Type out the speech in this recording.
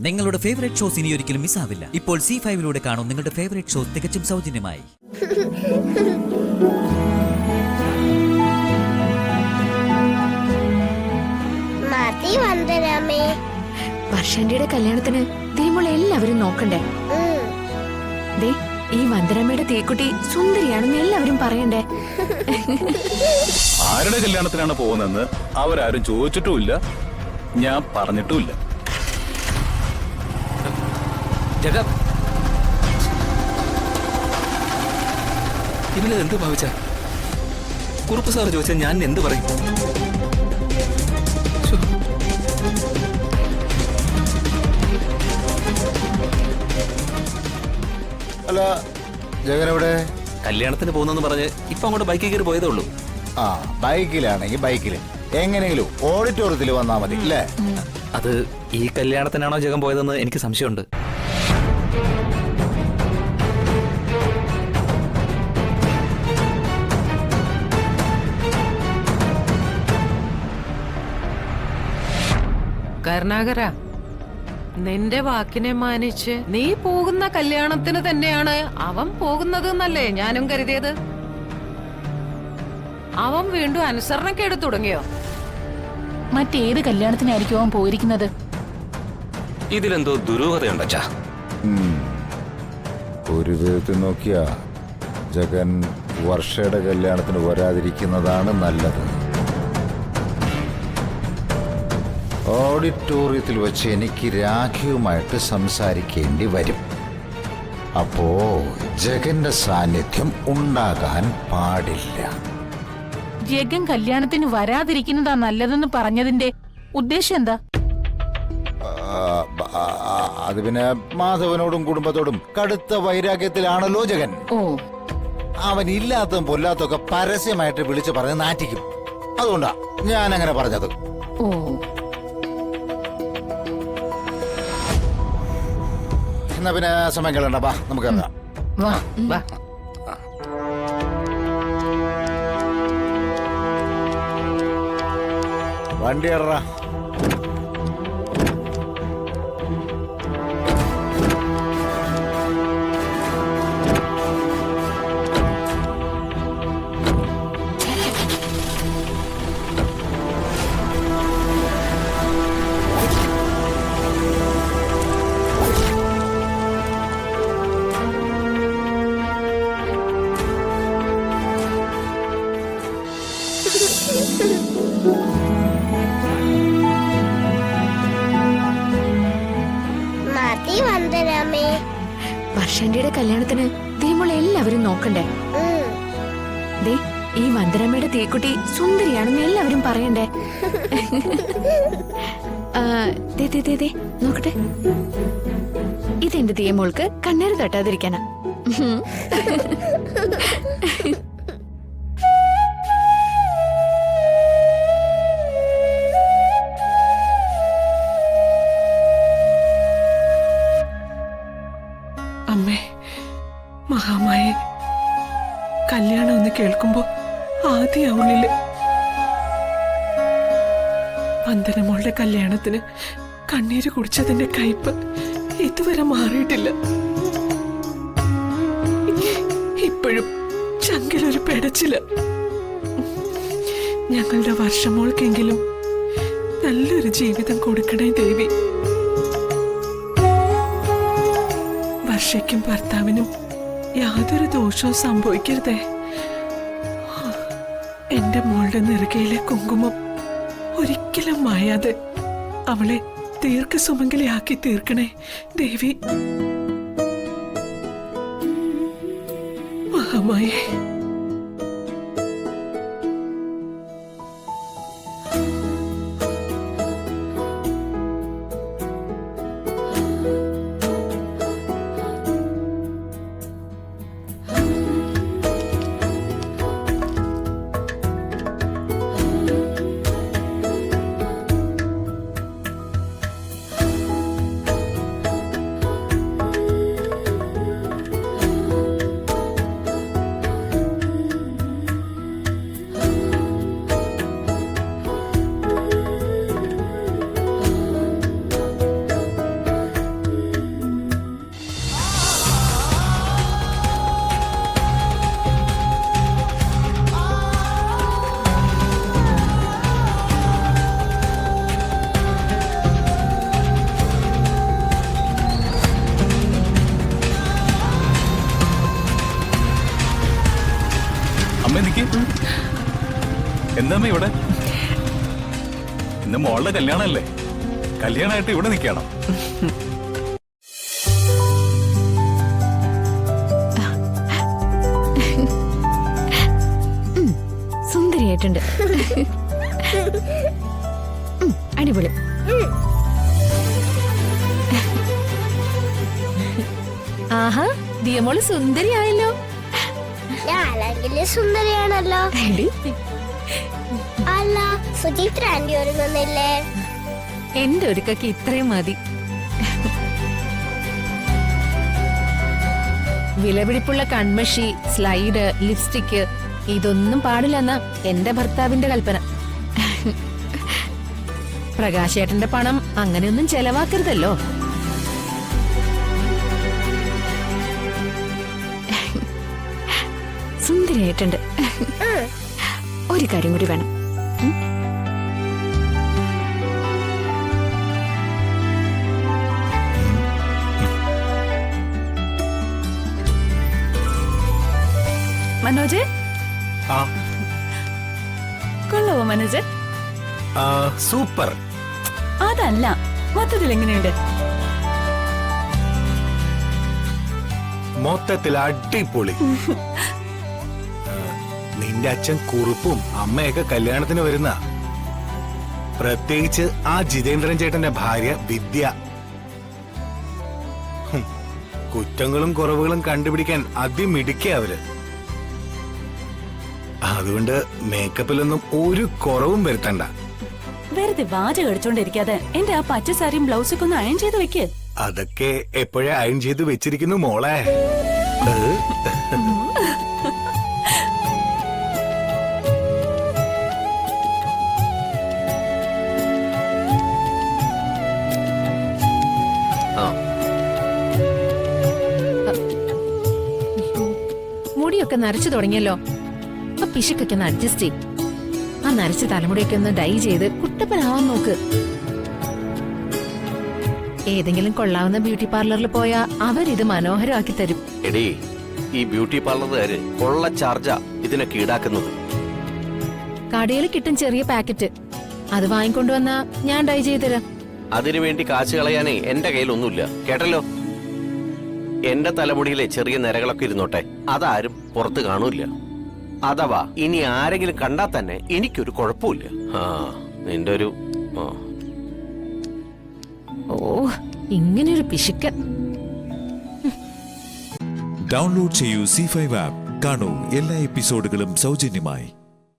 നിങ്ങളുടെ favourite shows ഇനി ഒരിക്കലും മിസ്സാവില്ല. ഇപ്പോൾ C5 കാണും നിങ്ങളുടെ ഫേവറേറ്റ് ഷോസ് തികച്ചും സൗജന്യമായി. വർഷന്റെ കല്യാണത്തിന് ദീമുള്ള എല്ലാവരും നോക്കണ്ടേ? ദേ ഈ വന്ദനമ്മയുടെ തീക്കുട്ടി സുന്ദരിയാണെന്ന് എല്ലാവരും പറയണ്ടേ? ആരുടെ കല്യാണത്തിനാണ് പോകുന്നതെന്ന് അവരാരും ചോദിച്ചിട്ടുമില്ല, ഞാൻ പറഞ്ഞിട്ടുമില്ല. ഇവനത് എന്ത് ഭാവിച്ച? കുറുപ്പ് സാറ് ചോദിച്ചാൽ ഞാൻ എന്ത് പറയും? അല്ല, ജഗനെവിടെ? കല്യാണത്തിന് പോകുന്നെന്ന് പറഞ്ഞ് ഇപ്പൊ അങ്ങോട്ട് ബൈക്കിൽ കയറി പോയതേ ഉള്ളൂ. ആ, ബൈക്കിലാണെങ്കിൽ ബൈക്കില് എങ്ങനെയെങ്കിലും ഓഡിറ്റോറിയത്തിൽ വന്നാ മതി അല്ലേ? അത് ഈ കല്യാണത്തിനാണോ ജഗൻ പോയതെന്ന് എനിക്ക് സംശയമുണ്ട്. കരുണാകര, നിന്റെ വാക്കിനെ മാനിച്ച് നീ പോകുന്ന കല്യാണത്തിന് തന്നെയാണ് അവൻ പോകുന്നത് എന്നല്ലേ ഞാനും കരുതിയത്. അവൻ വീണ്ടും അനുസരണക്കേട് തുടങ്ങിയോ? മറ്റേത് കല്യാണത്തിനായിരിക്കും അവൻ പോയിരിക്കുന്നത്? ഇതിലെന്തോ ദുരൂഹതയുണ്ടച്ചാ. ഒരു വിധത്തിൽ നോക്കിയാ ജഗൻ വർഷയുടെ കല്യാണത്തിന് വരാതിരിക്കുന്നതാണ് നല്ലത്. ഓഡിറ്റോറിയത്തിൽ വെച്ച് എനിക്ക് രാഖിയുമായിട്ട് സംസാരിക്കേണ്ടി വരും. അപ്പോ ജഗന്റെ സാന്നിധ്യം ഉണ്ടാകാൻ പാടില്ല. ജഗൻ കല്യാണത്തിന് വരാതിരിക്കുന്നതാ നല്ലതെന്ന് പറഞ്ഞതിന്റെ ഉദ്ദേശം എന്താ? അത് പിന്നെ മാധവനോടും കുടുംബത്തോടും കടുത്ത വൈരാഗ്യത്തിലാണല്ലോ ജഗൻ. ഓ, അവൻ ഇല്ലാത്തതും പൊല്ലാത്തൊക്കെ പരസ്യമായിട്ട് വിളിച്ചു പറഞ്ഞ് നാറ്റിക്കും. അതുകൊണ്ടാ ഞാൻ അങ്ങനെ പറഞ്ഞത്. ഓ, എന്നാ പിന്നെ സമയം കളയണ്ട, ബാ നമുക്ക് ഇറങ്ങാം. വാ വാ. വണ്ടി ഇറ. വർഷന്റെ കല്യാണത്തിന് ദീമുള്ള എല്ലാവരും നോക്കണ്ടേ? ദേ ഈ വന്ദനമ്മയുടെ തീക്കുട്ടി സുന്ദരിയാണെന്ന് എല്ലാവരും പറയണ്ടേ? നോക്കട്ടെ, ഇതെന്റെ തീയമോൾക്ക് കണ്ണേറ് തട്ടാതിരിക്കാനാ. അമ്മേ മഹാമായെ, കല്യാണം എന്ന് കേൾക്കുമ്പോ ആദ്യ ഉള്ളില് വന്ദനമോളുടെ കല്യാണത്തിന് കണ്ണീര് കുടിച്ചതിന്റെ കയ്പ് ഇതുവരെ മാറിയിട്ടില്ല. ഇപ്പോഴും ചങ്കിലൊരു പെടച്ചില്ല. ഞങ്ങളുടെ വർഷമോൾക്കെങ്കിലും നല്ലൊരു ജീവിതം കൊടുക്കണേ ദേവി. വർഷയ്ക്കും ഭർത്താവിനും യാതൊരു ദോഷവും സംഭവിക്കരുതേ. എന്റെ മോളുടെ നെറുകയിലെ കുങ്കുമം ഒരിക്കലും മായാതെ അവളെ ദീർഘസുമംഗലിയാക്കി തീർക്കണേ ദേവി. മഹാമായേ, എന്താ ഇവിടെ? ഇന്ന് മോളുടെ കല്യാണമല്ലേ? കല്യാണമായിട്ട് ഇവിടെ നിൽക്കണം. സുന്ദരിയായിട്ടുണ്ട്. അടിപൊളി. ആഹാ, ദിയമോള് സുന്ദരിയായല്ലോ. ഞാനെങ്കില് സുന്ദരിയാണല്ലോ. അല്ല, സുചിത്ര ആന്റി ഒരുങ്ങുന്നില്ലേ? എന്റെ ഒരുക്കൊക്കെ ഇത്രയും മതി. വിലപിടിപ്പുള്ള കൺമഷി, സ്ലൈഡ്, ലിപ്സ്റ്റിക്ക് ഇതൊന്നും പാടില്ലെന്ന എന്റെ ഭർത്താവിന്റെ കൽപ്പന. പ്രകാശേട്ടന്റെ പണം അങ്ങനെയൊന്നും ചെലവാക്കരുതല്ലോ. സുന്ദരിയായിട്ടുണ്ട്. ഒരു കാര്യം കൂടി വേണം. മനോജ്, കൊള്ളാവോ മനോജ്? സൂപ്പർ. അതല്ല, മൊത്തത്തിൽ എങ്ങനെയുണ്ട്? മൊത്തത്തിൽ അടിപൊളി. നിന്റെ അച്ഛൻ കുറുപ്പും അമ്മയൊക്കെ കല്യാണത്തിന് വരുന്ന, പ്രത്യേകിച്ച് ആ ജിതേന്ദ്രൻ ചേട്ടന്റെ ഭാര്യ വിദ്യ. കുറ്റങ്ങളും കുറവുകളും കണ്ടുപിടിക്കാൻ അതിമിടുക്കിയ അവര്. അതുകൊണ്ട് മേക്കപ്പിലൊന്നും ഒരു കുറവും വരുത്തണ്ട. വെറുതെ വാചകം അടിച്ചോണ്ടിരിക്കാതെ എന്റെ ആ പച്ച സാരിയും ബ്ലൗസൊക്കെ ഒന്ന് അയൺ ചെയ്ത് വെക്ക്. അതൊക്കെ എപ്പോഴേ അയൺ ചെയ്ത് വെച്ചിരിക്കുന്നു മോളെ. മുടിയൊക്കെ നരച്ചു തുടങ്ങിയല്ലോ. ആ പിശുക്കൊക്കെ ഒന്ന് അഡ്ജസ്റ്റ് ചെയ്യും. ആ നരച്ച തലമുടിയൊക്കെ ഒന്ന് ഡൈ ചെയ്ത് കുട്ടപ്പനാവാൻ നോക്ക്. ഏതെങ്കിലും കൊള്ളാവുന്ന ബ്യൂട്ടി പാർലറിൽ പോയാ അവരിത് മനോഹരമാക്കി തരും. എടീ, ഈ ബ്യൂട്ടി പാർലറുകാര് കൊള്ള ചാർജാ ഇതിനൊക്കെ ഈടാക്കുന്നത്. കടയിൽ കിട്ടും ചെറിയ പാക്കറ്റ്, അത് വാങ്ങിക്കൊണ്ടുവന്നാ ഞാൻ ഡൈ ചെയ്ത് തരാം. അതിനുവേണ്ടി കാശ് കളയാനേ എന്റെ കയ്യിലൊന്നുമില്ല, കേട്ടല്ലോ. എന്റെ തലമുടിയിലെ ചെറിയ നിരകളൊക്കെ ഇരുന്നോട്ടെ, അതാരും പുറത്ത് കാണൂല. അഥവാ ഇനി ആരെങ്കിലും കണ്ടാ തന്നെ എനിക്കൊരു കുഴപ്പമില്ല. നിന്റെ ഒരു ഓ, ഇങ്ങനെയൊരു പിശുക്കൻ. ഡൗൺലോഡ് ചെയ്യൂ C5 ആപ്പ്. കാണൂ എല്ലാ എപ്പിസോഡുകളും സൗജന്യമായി.